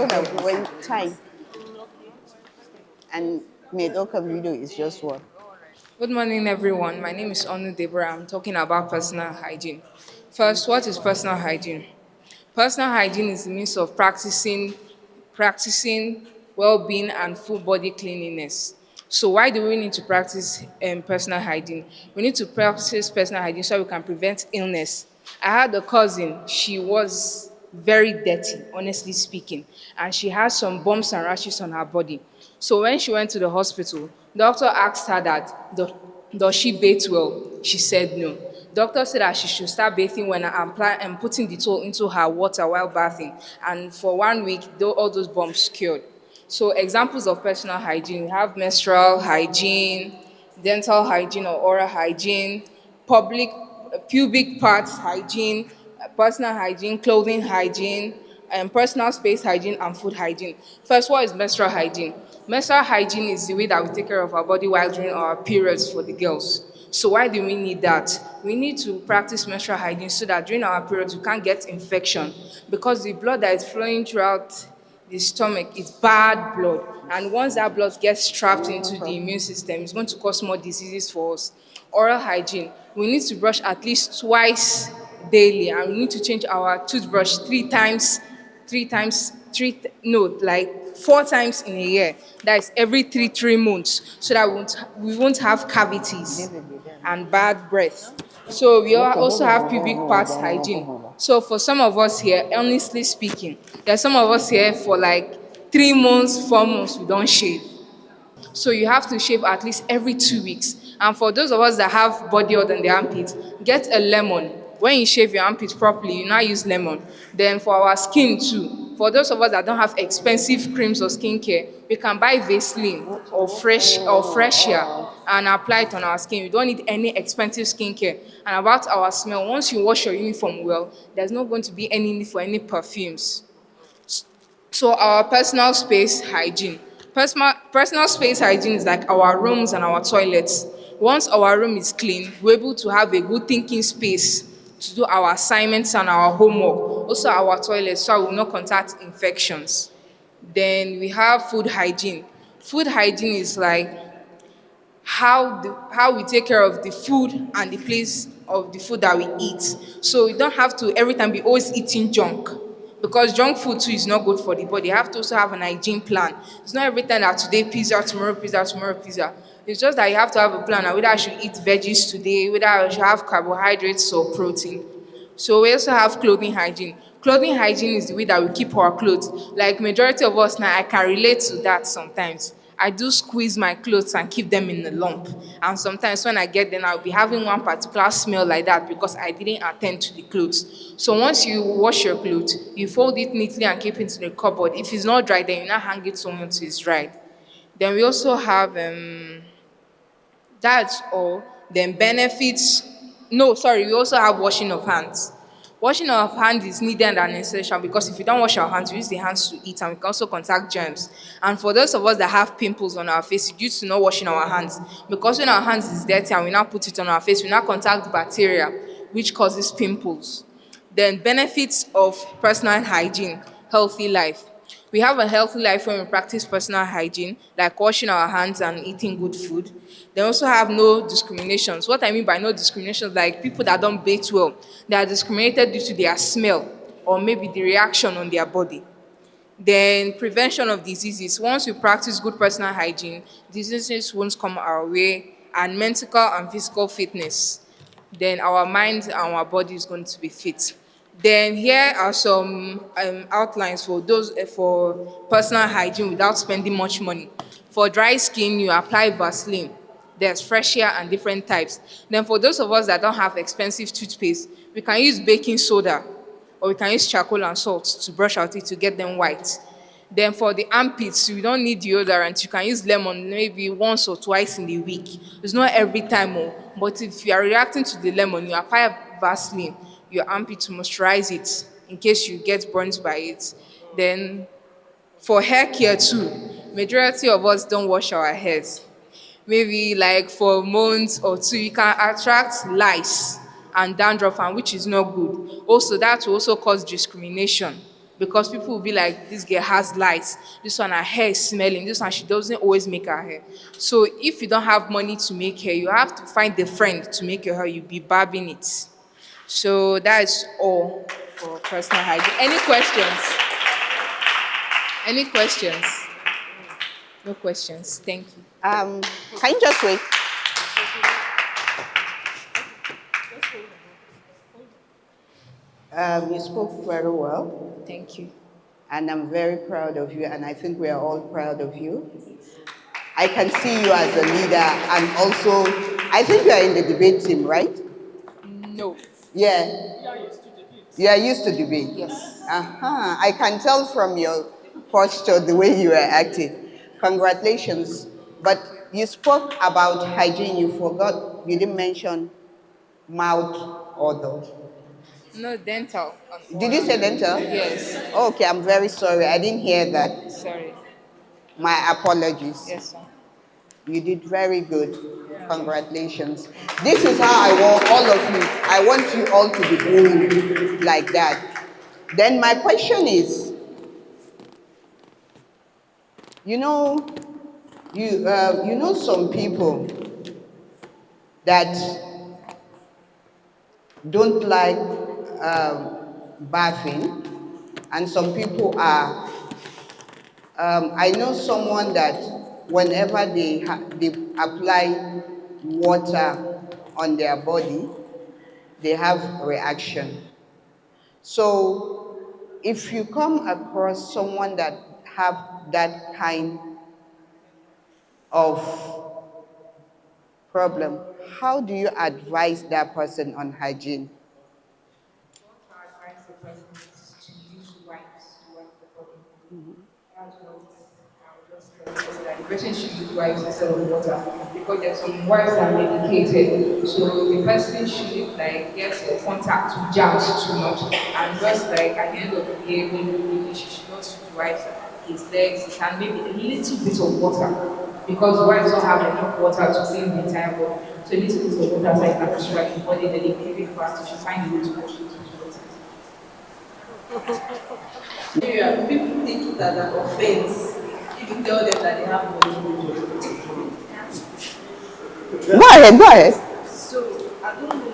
so that when time and mediocre video is just one. Good morning, everyone. My name is Onu Deborah. I'm talking about personal hygiene. First, what is personal hygiene? Personal hygiene is the means of practicing well-being and full body cleanliness. So why do we need to practice personal hygiene? We need to practice personal hygiene so we can prevent illness. I had a cousin. She was very dirty, honestly speaking, and she had some bumps and rashes on her body. So when she went to the hospital, doctor asked her that does she bathe well? She said no. Doctor said that she should start bathing when I'm and putting the towel into her water while bathing. And for 1 week, all those bumps cured. So examples of personal hygiene, we have menstrual hygiene, dental hygiene or oral hygiene, public pubic parts hygiene, personal hygiene, clothing hygiene, and personal space hygiene and food hygiene. First, what is menstrual hygiene? Menstrual hygiene is the way that we take care of our body while during our periods for the girls. So why do we need that? We need to practice menstrual hygiene so that during our periods we can't get infection because the blood that is flowing throughout the stomach is bad blood, and once that blood gets trapped into the immune system it's going to cause more diseases for us. Oral hygiene, we need to brush at least twice daily, and we need to change our toothbrush three times three no like 4 times in a year. That is every 3 months, so that we won't have cavities and bad breath. So we also have pubic parts hygiene. So for some of us here, honestly speaking, there's some of us here for like 3 months, 4 months we don't shave. So you have to shave at least every 2 weeks. And for those of us that have body odor in the armpit, get a lemon. When you shave your armpit properly, you now use lemon. Then for our skin too, for those of us that don't have expensive creams or skincare, we can buy Vaseline or Freshia and apply it on our skin. We don't need any expensive skincare. And about our smell, once you wash your uniform well, there's not going to be any need for any perfumes. So our personal space hygiene. Personal space hygiene is like our rooms and our toilets. Once our room is clean, we're able to have a good thinking space to do our assignments and our homework. Also our toilets so we will not contact infections. Then we have food hygiene. Food hygiene is like how we take care of the food and the place of the food that we eat. So we don't have to every time be always eating junk because junk food too is not good for the body. You have to also have an hygiene plan. It's not every time that today pizza, tomorrow pizza, tomorrow pizza. It's just that you have to have a plan of whether I should eat veggies today, whether I should have carbohydrates or protein. So we also have clothing hygiene. Clothing hygiene is the way that we keep our clothes. Like majority of us now, I can relate to that sometimes. I do squeeze my clothes and keep them in a lump. And sometimes when I get them, I'll be having one particular smell like that because I didn't attend to the clothes. So once you wash your clothes, you fold it neatly and keep it in the cupboard. If it's not dry, then you now hang it somewhere until it's dried. Then we also have that's all. Then benefits. No, sorry, we also have washing of hands. Washing of hands is needed and essential because if you don't wash our hands, we use the hands to eat and we can also contact germs. And for those of us that have pimples on our face, due to not washing our hands, because when our hands is dirty and we now put it on our face, we now contact bacteria, which causes pimples. Then benefits of personal hygiene, healthy life. We have a healthy life when we practice personal hygiene, like washing our hands and eating good food. They also have no discriminations. What I mean by no discriminations, like people that don't bathe well, they are discriminated due to their smell or maybe the reaction on their body. Then prevention of diseases. Once we practice good personal hygiene, diseases won't come our way, and mental and physical fitness. Then our mind and our body is going to be fit. Then here are some outlines for those for personal hygiene without spending much money. For dry skin, you apply Vaseline. There's fresher and different types. Then for those of us that don't have expensive toothpaste, we can use baking soda or we can use charcoal and salt to brush our teeth to get them white. Then for the armpits, you don't need deodorant. You can use lemon maybe once or twice in the week. It's not every time, oh, but if you are reacting to the lemon, you apply Vaseline, your armpit to moisturize it in case you get burnt by it. Then for hair care too, majority of us don't wash our hairs. Maybe like for months or two, you can attract lice and dandruff, and which is not good. Also, that will also cause discrimination because people will be like, this girl has lights, this one her hair is smelling, this one she doesn't always make her hair. So if you don't have money to make hair, you have to find a friend to make your hair, you be barbing it. So that's all for personal hygiene. Any questions? Any questions? No questions. Thank you. Can you just wait? You spoke very well, Thank you. and I'm very proud of you, and I think we are all proud of you. I can see you as a leader, and also, I think you are in the debate team, right? No. Yeah, you are used to debate. Yes. Uh-huh. I can tell from your posture the way you are acting. Congratulations. But you spoke about hygiene, you forgot, you didn't mention mouth odor. No dental. Did you say dental? Yes. Okay, I'm very sorry. I didn't hear that. Sorry. My apologies. Yes, sir. You did very good. Congratulations. This is how I want all of you. I want you all to be doing like that. Then my question is, you know, you know some people that don't like bathing, and some people are. I know someone that whenever they apply water on their body, they have reaction. So if you come across someone that have that kind of problem, how do you advise that person on hygiene? To advise the person is to use wipes to wipe the body. That's what I would just tell the person, that the person should use wipes instead of water, because there's some wipes that are medicated. So the person should like get contact with germs too much, and just like at the end of the day when you finish, you should not use wipes his legs, his hand, maybe a little bit of water, because wipes don't have enough water to clean the entire body. So a little bit of water so you can just wipe the body, then they keep it fast. You should find a way to wash it with water. Nigeria, people take it as an offense if you tell them that they have money. Go ahead, go ahead. So I don't know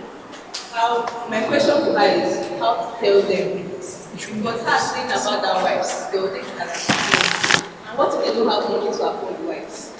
how. My question to her is how to tell them, because her saying about that wives, they will take it as an offense. And what if they don't have money to afford wives?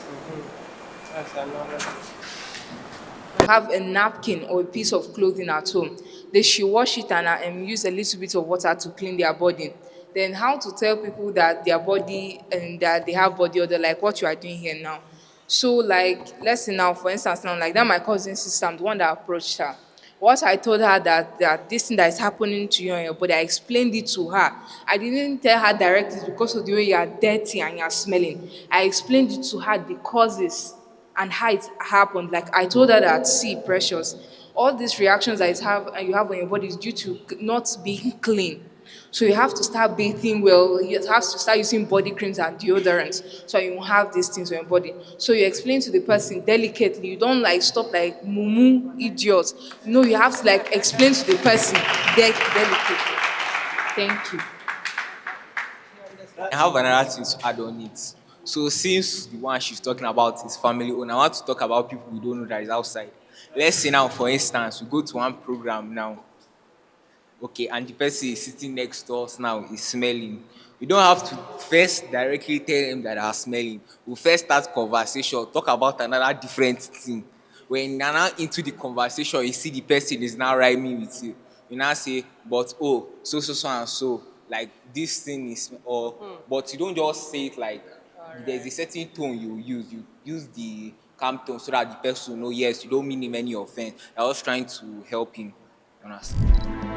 Have a napkin or a piece of clothing at home, they should wash it and use a little bit of water to clean their body. Then how to tell people that their body and that they have body odor, like what you are doing here now. So like let's say now, for instance, now like that my cousin sister, I'm the one that approached her. What I told her that this thing that is happening to you on your body, I explained it to her. I didn't tell her directly it's because of the way you are dirty and you are smelling. I explained it to her the causes and how it happened. Like I told her that, see, precious, all these reactions that you have on your body is due to not being clean. So you have to start bathing well. You have to start using body creams and deodorants so you won't have these things on your body. So you explain to the person delicately. You don't like stop like mumu idiots. No, you have to like explain to the person delicately. Thank you. I have another thing to add on it. So since the one she's talking about is family owned, I want to talk about people we don't know that is outside. Let's say now, for instance, we go to one program now, okay, and the person is sitting next to us now is smelling. We don't have to first directly tell him that they are smelling. We first start conversation, talk about another different thing. When you're now into the conversation, you see the person is now rhyming with you. You now say, but oh, so and so, like this thing is, or but you don't just say it like there's a certain tone you use. You use the calm tone so that the person will know, yes, you don't mean him any offense. I was trying to help him. You understand?